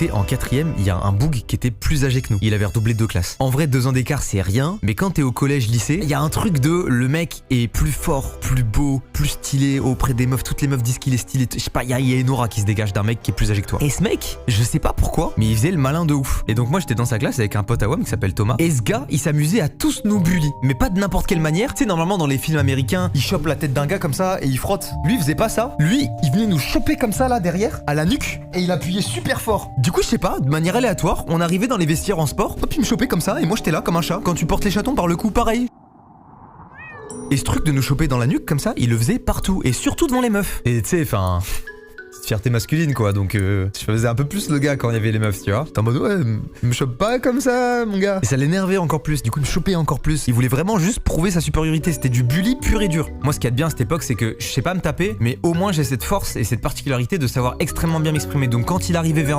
t'es en 4ème, il y a un boug qui était plus âgé que nous. Il avait redoublé 2 classes. En vrai, 2 ans d'écart, c'est rien, mais quand t'es au collège, lycée, il y a un truc de le mec est plus fort, plus beau, plus stylé auprès des meufs. Toutes les meufs disent qu'il est stylé. Je sais pas, il y a une aura qui se dégage d'un mec qui est plus âgé que toi. Et ce mec, je sais pas pourquoi, mais il faisait le malin de ouf. Et donc moi, j'étais dans sa classe avec un pote à WAM qui s'appelle Thomas. Et ce gars, il s'amusait à tous nous bully. Mais pas de n'importe quelle manière. Tu sais, normalement, dans les films américains, il chope la tête d'un gars comme ça et il frotte. Lui, il faisait pas ça. Lui, il venait nous choper comme ça, là, derrière, à la nuque, et il appuyait super fort. Du coup, je sais pas, de manière aléatoire, on arrivait dans les vestiaires en sport, hop, il me chopait comme ça, et moi, j'étais là comme un chat. Quand tu portes les chatons par le cou, pareil. Et ce truc de nous choper dans la nuque comme ça, il le faisait partout, et surtout devant les meufs. Et tu sais, enfin... fierté masculine quoi, donc je faisais un peu plus le gars quand il y avait les meufs, tu vois. T'es en mode ouais, me chope pas comme ça mon gars. Et ça l'énervait encore plus, du coup il me chopait encore plus. Il voulait vraiment juste prouver sa supériorité, c'était du bully pur et dur. Moi ce qu'il y a de bien à cette époque c'est que je sais pas me taper, mais au moins j'ai cette force et cette particularité de savoir extrêmement bien m'exprimer. Donc quand il arrivait vers moi